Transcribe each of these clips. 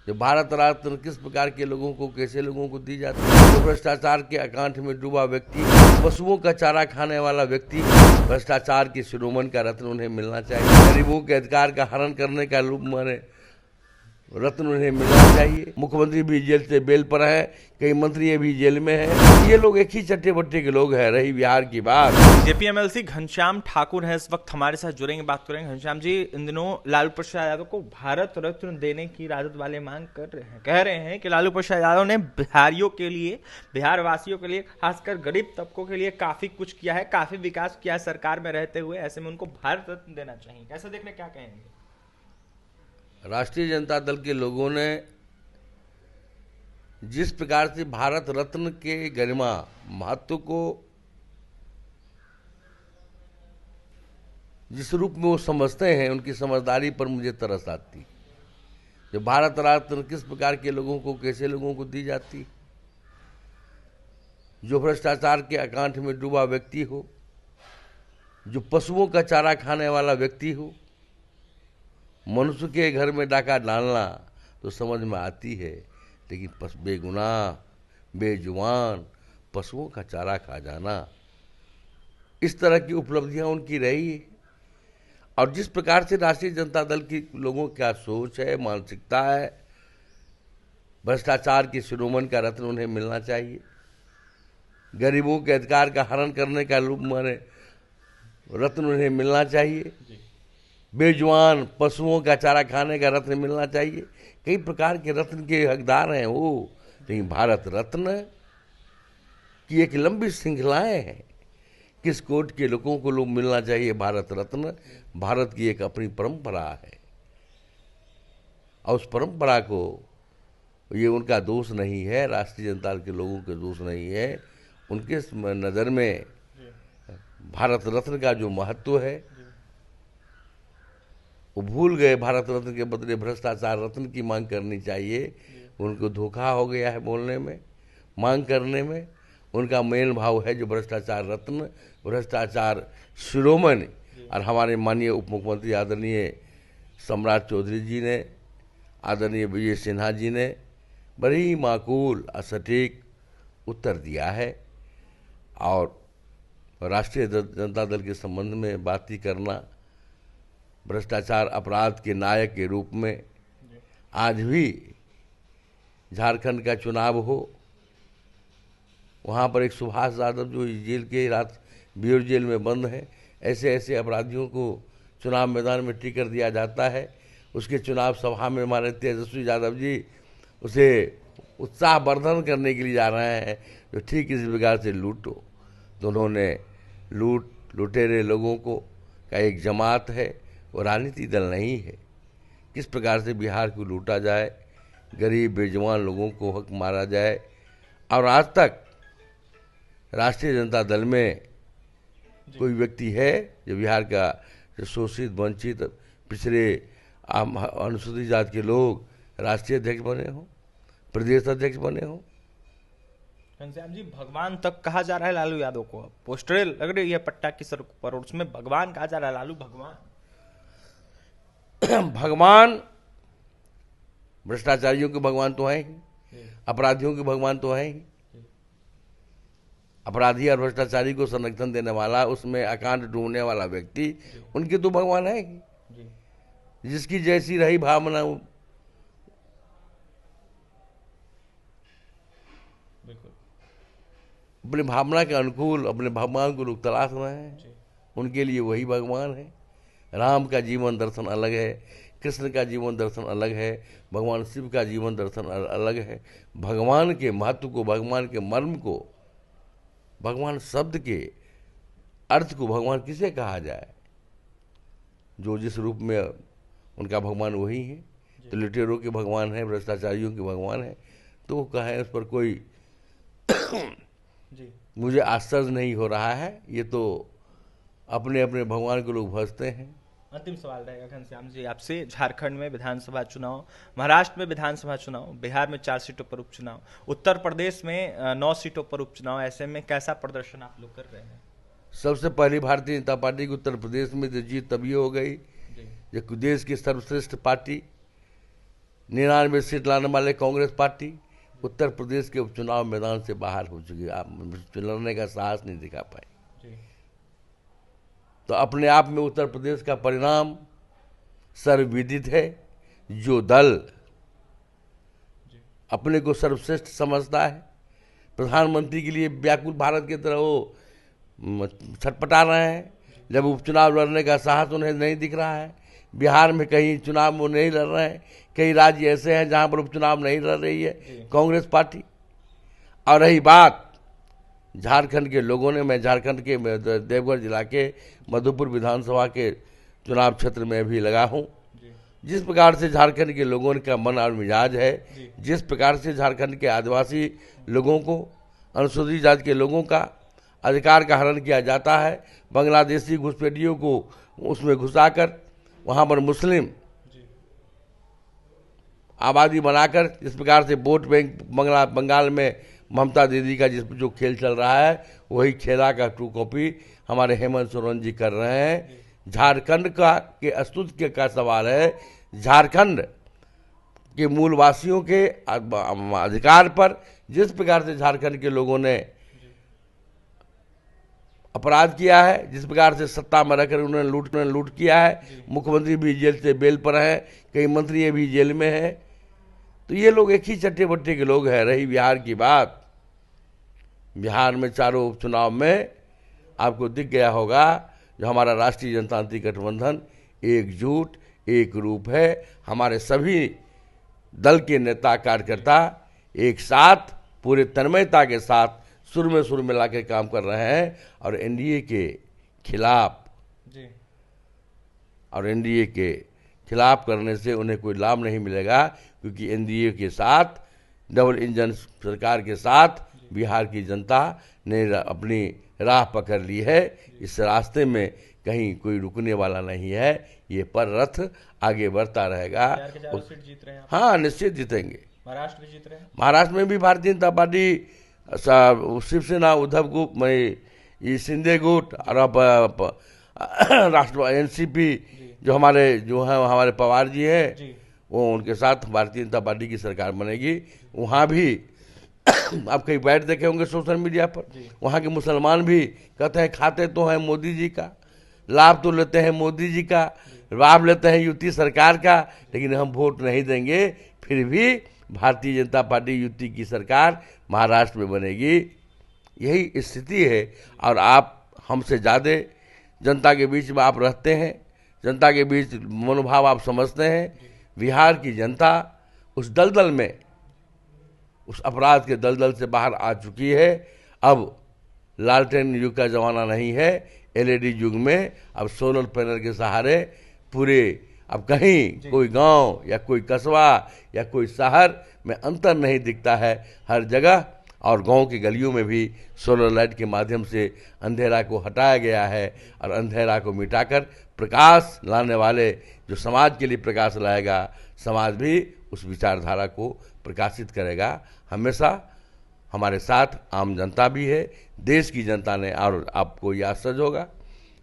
जो भारत रत्न किस प्रकार के लोगों को, कैसे लोगों को दी जाती है। जो भ्रष्टाचार के आकांठ में डूबा व्यक्ति, पशुओं का चारा खाने वाला व्यक्ति, भ्रष्टाचार के शिरोमणि का रत्न उन्हें मिलना चाहिए। गरीबों के अधिकार का हनन करने का रत्न उन्हें मिलना चाहिए। मुख्यमंत्री भी जेल से बेल पर है, कई मंत्री भी जेल में हैं। ये लोग एक ही चट्टे बट्टे के लोग हैं। रही बिहार की बात, बीजेपी एमएलसी घनश्याम ठाकुर हैं इस वक्त हमारे साथ जुड़ेंगे, बात करेंगे। घनश्याम जी, इन दिनों लालू प्रसाद यादव को भारत रत्न देने की राजद वाले मांग कर रहे हैं। कह रहे हैं कि लालू प्रसाद यादव ने बिहारियों के लिए, बिहार वासियों के लिए, खासकर गरीब तबकों के लिए काफी कुछ किया है, काफी विकास किया है सरकार में रहते हुए। ऐसे में उनको भारत रत्न देना चाहिए। कैसे देखने, क्या कहेंगे? राष्ट्रीय जनता दल के लोगों ने जिस प्रकार से भारत रत्न के गरिमा, महत्व को जिस रूप में वो समझते हैं, उनकी समझदारी पर मुझे तरस आती। जो भारत रत्न किस प्रकार के लोगों को, कैसे लोगों को दी जाती। जो भ्रष्टाचार के आकांठ में डूबा व्यक्ति हो, जो पशुओं का चारा खाने वाला व्यक्ति हो, मनुष्य के घर में डाका डालना तो समझ में आती है, लेकिन बेगुनाह, बेजुबान पशुओं का चारा खा जाना, इस तरह की उपलब्धियां उनकी रही। और जिस प्रकार से राष्ट्रीय जनता दल की लोगों का सोच है, मानसिकता है, भ्रष्टाचार के शिरोमणि का रत्न उन्हें मिलना चाहिए। गरीबों के अधिकार का हनन करने का रत्न उन्हें मिलना चाहिए। बेजुबान पशुओं का चारा खाने का रत्न मिलना चाहिए। कई प्रकार के रत्न के हकदार हैं वो, लेकिन भारत रत्न की एक लंबी श्रृंखलाएं हैं। किस कोट के लोगों को लोग मिलना चाहिए भारत रत्न। भारत की एक अपनी परंपरा है, और उस परंपरा को, ये उनका दोष नहीं है, राष्ट्रीय जनता दल के लोगों के दोष नहीं है। उनके नज़र में भारत रत्न का जो महत्व है वो भूल गए। भारत रत्न के बदले भ्रष्टाचार रत्न की मांग करनी चाहिए। उनको धोखा हो गया है बोलने में, मांग करने में। उनका मेन भाव है जो भ्रष्टाचार रत्न, भ्रष्टाचार शिरोमणि। और हमारे माननीय उप मुख्यमंत्री आदरणीय सम्राट चौधरी जी ने, आदरणीय विजय सिन्हा जी ने बड़ी ही माकूल और सटीक उत्तर दिया है। और राष्ट्रीय जनता दल के संबंध में बात ही करना, भ्रष्टाचार अपराध के नायक के रूप में आज भी झारखंड का चुनाव हो, वहाँ पर एक सुभाष यादव जो जेल के रात बियर जेल में बंद है, ऐसे ऐसे अपराधियों को चुनाव मैदान में टिकर दिया जाता है। उसके चुनाव सभा में हमारे तेजस्वी यादव जी उसे उत्साहवर्धन करने के लिए जा रहे हैं, जो ठीक इस प्रकार से लूटो। तो उन्होंने लुटेरे लोगों को का एक जमात है, वो राजनीतिक दल नहीं है। किस प्रकार से बिहार को लूटा जाए, गरीब बेजुबान लोगों को हक मारा जाए। और आज तक राष्ट्रीय जनता दल में कोई व्यक्ति है जो बिहार का शोषित, वंचित, पिछड़े, अनुसूचित जाति के लोग राष्ट्रीय अध्यक्ष बने हो, प्रदेश अध्यक्ष बने हो। घनश्याम जी, भगवान तक कहा जा रहा है लालू यादव को। पोस्टरें लग रही है पट्टा की सड़क पर, और उसमें भगवान कहा जा रहा है, लालू भगवान। भगवान भ्रष्टाचारियों के भगवान तो हैं ही, अपराधियों के भगवान तो हैं ही। अपराधी और भ्रष्टाचारी को संरक्षण देने वाला, उसमें अकांड ढूंढने वाला व्यक्ति, उनके तो भगवान है ही। जिसकी जैसी रही भावना, अपने भावना के अनुकूल अपने भगवान को लोग तलाश रहे हैं, उनके लिए वही भगवान है। राम का जीवन दर्शन अलग है, कृष्ण का जीवन दर्शन अलग है, भगवान शिव का जीवन दर्शन अलग है। भगवान के महत्व को, भगवान के मर्म को, भगवान शब्द के अर्थ को भगवान किसे कहा जाए, जो जिस रूप में उनका भगवान वही है। तो लुटेरों के भगवान है, भ्रष्टाचारियों के भगवान है, तो वो कहें उस पर कोई मुझे आश्चर्य नहीं हो रहा है। ये तो अपने अपने भगवान को लोग भजते हैं। अंतिम सवाल रहेगा घनश्याम जी आपसे। झारखंड में विधानसभा चुनाव, महाराष्ट्र में विधानसभा चुनाव, बिहार में 4 सीटों पर उपचुनाव, उत्तर प्रदेश में 9 सीटों पर उपचुनाव, ऐसे में कैसा प्रदर्शन आप लोग कर रहे हैं? सबसे पहली भारतीय जनता पार्टी की उत्तर प्रदेश में जीत तभी हो गई जब देश की सर्वश्रेष्ठ पार्टी 99 सीट लाने वाले कांग्रेस पार्टी उत्तर प्रदेश के उपचुनाव मैदान से बाहर हो चुकी है। आप लड़ने का साहस नहीं दिखा पाए। तो अपने आप में उत्तर प्रदेश का परिणाम सर्वविदित है। जो दल अपने को सर्वश्रेष्ठ समझता है, प्रधानमंत्री के लिए व्याकुल भारत की तरह वो छटपटा रहे हैं, जब उपचुनाव लड़ने का साहस उन्हें नहीं दिख रहा है। बिहार में कहीं चुनाव वो नहीं लड़ रहे हैं, कई राज्य ऐसे हैं जहां पर उपचुनाव नहीं लड़ रही है कांग्रेस पार्टी। और रही बात झारखंड के लोगों ने, मैं झारखंड के देवघर जिला के मधुपुर विधानसभा के चुनाव क्षेत्र में भी लगा हूं। जिस प्रकार से झारखंड के लोगों का मन और मिजाज है, जिस प्रकार से झारखंड के आदिवासी लोगों को, अनुसूचित जाति के लोगों का अधिकार का हरण किया जाता है, बांग्लादेशी घुसपैठियों को उसमें घुसाकर वहां पर मुस्लिम आबादी बनाकर, जिस प्रकार से वोट बैंक बंगाल में ममता दीदी का जिस जो खेल चल रहा है, वही खेला का ट्रू कॉपी हमारे हेमंत सोरेन जी कर रहे हैं। झारखंड का के अस्तित्व का सवाल है। झारखंड के मूलवासियों के अधिकार पर जिस प्रकार से झारखंड के लोगों ने अपराध किया है, जिस प्रकार से सत्ता में रहकर उन्होंने लूट किया है, मुख्यमंत्री भी जेल से बेल पर हैं, कई मंत्री भी जेल में हैं, तो ये लोग एक ही चट्टे बट्टे के लोग हैं। रही बिहार की बात, बिहार में चारों उपचुनाव में आपको दिख गया होगा जो हमारा राष्ट्रीय जनतांत्रिक गठबंधन एकजुट एक रूप है। हमारे सभी दल के नेता कार्यकर्ता एक साथ पूरे तन्मयता के साथ सुर में सुर मिला के काम कर रहे हैं और एनडीए के खिलाफ और एनडीए के खिलाफ करने से उन्हें कोई लाभ नहीं मिलेगा, क्योंकि एनडीए के साथ डबल इंजन सरकार के साथ बिहार की जनता ने अपनी राह पकड़ ली है। इस रास्ते में कहीं कोई रुकने वाला नहीं है। ये पर रथ आगे बढ़ता रहेगा। सीट जीत रहे हैं आप? हाँ, निश्चित जीतेंगे। महाराष्ट्र भी जीत रहे हैं? महाराष्ट्र में भी भारतीय जनता पार्टी, शिवसेना उद्धव गुट में ये शिंदे गुट और राष्ट्र एनसीपी जो हमारे पवार जी हैं, वो उनके साथ भारतीय जनता पार्टी की सरकार बनेगी। वहाँ भी आप कई बैठ देखे होंगे सोशल मीडिया पर, वहाँ के मुसलमान भी कहते हैं खाते तो हैं मोदी जी का, लाभ तो लेते हैं मोदी जी का, लाभ लेते हैं यूपी सरकार का, लेकिन हम वोट नहीं देंगे। फिर भी भारतीय जनता पार्टी यूपी की सरकार महाराष्ट्र में बनेगी। यही स्थिति है। और आप हमसे ज़्यादा जनता के बीच में आप रहते हैं, जनता के बीच मनोभाव आप समझते हैं। बिहार की जनता उस दलदल में, उस अपराध के दलदल से बाहर आ चुकी है। अब लालटेन युग का ज़माना नहीं है, एलईडी युग में अब सोलर पैनल के सहारे पूरे, अब कहीं कोई गांव या कोई कस्बा या कोई शहर में अंतर नहीं दिखता है। हर जगह और गांव की गलियों में भी सोलर लाइट के माध्यम से अंधेरा को हटाया गया है और अंधेरा को मिटाकर प्रकाश लाने वाले जो समाज के लिए प्रकाश लाएगा, समाज भी उस विचारधारा को प्रकाशित करेगा। हमेशा हमारे साथ आम जनता भी है, देश की जनता ने। और आपको ये आश्चर्य होगा,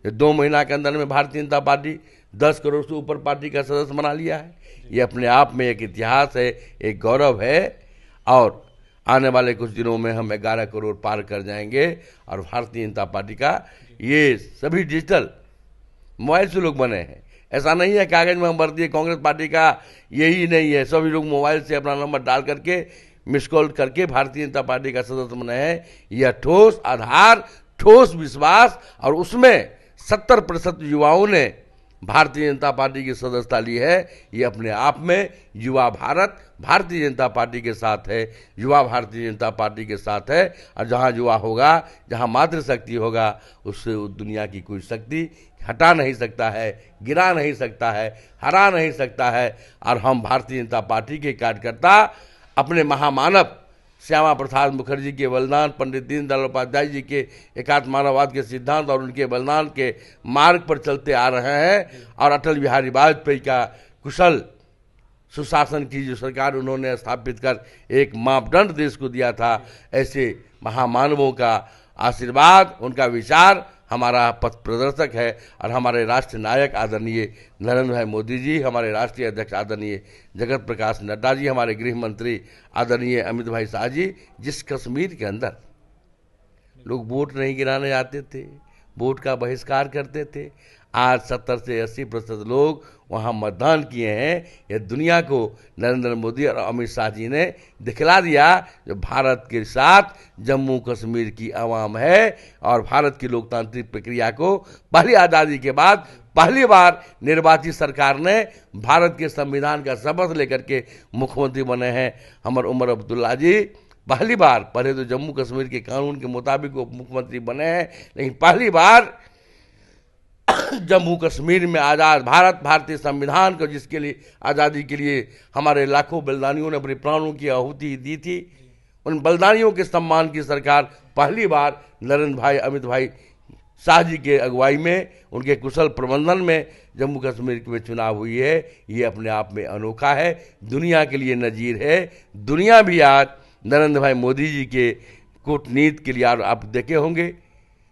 ये 2 महीना के अंदर में भारतीय जनता पार्टी 10 करोड़ से ऊपर पार्टी का सदस्य बना लिया है। ये अपने आप में एक इतिहास है, एक गौरव है। और आने वाले कुछ दिनों में हम 11 करोड़ पार कर जाएंगे। और भारतीय जनता पार्टी का ये सभी डिजिटल मोबाइल से लोग बने हैं, ऐसा नहीं है कागज में हम भर दिए। कांग्रेस पार्टी का यही नहीं है, सभी लोग मोबाइल से अपना नंबर डाल करके मिस कॉल करके भारतीय जनता पार्टी का सदस्य बने हैं। यह ठोस आधार, ठोस विश्वास, और उसमें 70% युवाओं ने भारतीय जनता पार्टी की सदस्यता ली है। ये अपने आप में युवा भारत भारतीय जनता पार्टी के साथ है, युवा भारतीय जनता पार्टी के साथ है। और जहाँ युवा होगा, जहाँ मातृशक्ति होगा, उससे दुनिया की कोई शक्ति हटा नहीं सकता है, गिरा नहीं सकता है, हरा नहीं सकता है। और हम भारतीय जनता पार्टी के कार्यकर्ता अपने महामानव श्यामा प्रसाद मुखर्जी के बलिदान, पंडित दीनदयाल उपाध्याय जी के एकात्म मानववाद के सिद्धांत और उनके बलिदान के मार्ग पर चलते आ रहे हैं। और अटल बिहारी वाजपेयी का कुशल सुशासन की जो सरकार उन्होंने स्थापित कर एक मापदंड देश को दिया था, ऐसे महामानवों का आशीर्वाद, उनका विचार हमारा पथ प्रदर्शक है और हमारे राष्ट्र नायक आदरणीय नरेंद्र भाई मोदी जी, हमारे राष्ट्रीय अध्यक्ष आदरणीय जगत प्रकाश नड्डा जी, हमारे गृह मंत्री आदरणीय अमित भाई शाह जी, जिस कश्मीर के अंदर लोग वोट नहीं गिराने जाते थे, वोट का बहिष्कार करते थे, आज 70 से 80% लोग वहाँ मतदान किए हैं। यह दुनिया को नरेंद्र मोदी और अमित शाह जी ने दिखला दिया जो भारत के साथ जम्मू कश्मीर की आवाम है और भारत की लोकतांत्रिक प्रक्रिया को पहली आज़ादी के बाद पहली बार निर्वाचित सरकार ने भारत के संविधान का शपथ लेकर के मुख्यमंत्री बने हैं हमर उमर अब्दुल्ला जी। पहली बार, पहले तो जम्मू कश्मीर के कानून के मुताबिक वो मुख्यमंत्री बने हैं, लेकिन पहली बार जम्मू कश्मीर में आज़ाद भारत, भारतीय संविधान को जिसके लिए आज़ादी के लिए हमारे लाखों बलिदानियों ने अपने प्राणों की आहुति दी थी, उन बलिदानियों के सम्मान की सरकार पहली बार नरेंद्र भाई अमित भाई शाह जी के अगुवाई में, उनके कुशल प्रबंधन में जम्मू कश्मीर में चुनाव हुई है। ये अपने आप में अनोखा है, दुनिया के लिए नज़ीर है। दुनिया भी आज नरेंद्र भाई मोदी जी के कूटनीति के लिए, आप देखे होंगे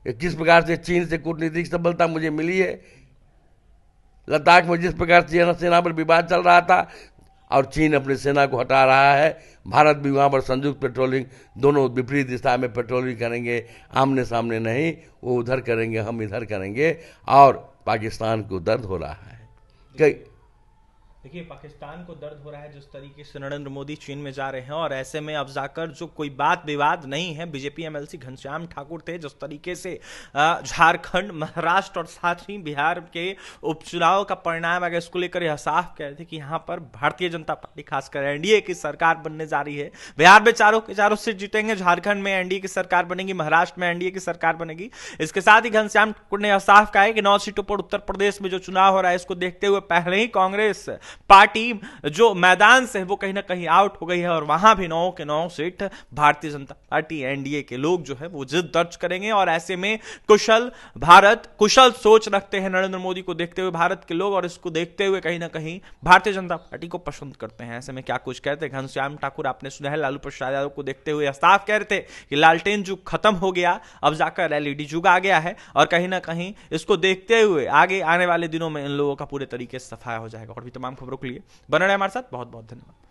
किस प्रकार से चीन से कूटनीतिक सफलता मुझे मिली है। लद्दाख में जिस प्रकार से सेना पर विवाद चल रहा था और चीन अपनी सेना को हटा रहा है, भारत भी वहाँ पर संयुक्त पेट्रोलिंग, दोनों विपरीत दिशा में पेट्रोलिंग करेंगे, आमने सामने नहीं, वो उधर करेंगे हम इधर करेंगे, और पाकिस्तान को दर्द हो रहा है। देखिए, पाकिस्तान को दर्द हो रहा है जिस तरीके से नरेंद्र मोदी चीन में जा रहे हैं, और ऐसे में अब जाकर जो कोई बात विवाद नहीं है, बीजेपी एमएलसी घनश्याम ठाकुर थे जिस तरीके से झारखंड, महाराष्ट्र और साथ ही बिहार के उपचुनाव का परिणाम अगर इसको लेकर यह साफ कह रहे थे कि यहाँ पर भारतीय जनता पार्टी खासकर एनडीए की सरकार बनने जा रही है। बिहार में चारों के चारों सीट जीतेंगे, झारखंड में एनडीए की सरकार बनेगी, महाराष्ट्र में एनडीए की सरकार बनेगी। इसके साथ ही घनश्याम ठाकुर ने यह साफ कहा है कि 9 सीटों पर उत्तर प्रदेश में जो चुनाव हो रहा है इसको देखते हुए पहले ही कांग्रेस पार्टी जो मैदान से है वो कहीं ना कहीं आउट हो गई है, और वहां भी 9 के 9 seat Bharatiya Janata party NDA के लोग जो है वो जिद दर्ज करेंगे। और ऐसे में कुशल सोच रखते हैं नरेंद्र मोदी को देखते हुए भारत के लोग, और इसको देखते हुए कहीं ना कहीं भारतीय जनता पार्टी को पसंद करते हैं। ऐसे में क्या कुछ कहते हैं घनश्याम ठाकुर, आपने सुना है। लालू प्रसाद यादव को देखते हुए साफ कह रहे थे कि लालटेन युग खत्म हो गया, अब जाकर एलईडी युग आ गया है, और कहीं ना कहीं इसको देखते हुए आगे आने वाले दिनों में इन लोगों का पूरे तरीके से सफाया हो जाएगा। और भी तमाम खबरों के लिए बने रहे हमारे साथ। बहुत बहुत धन्यवाद।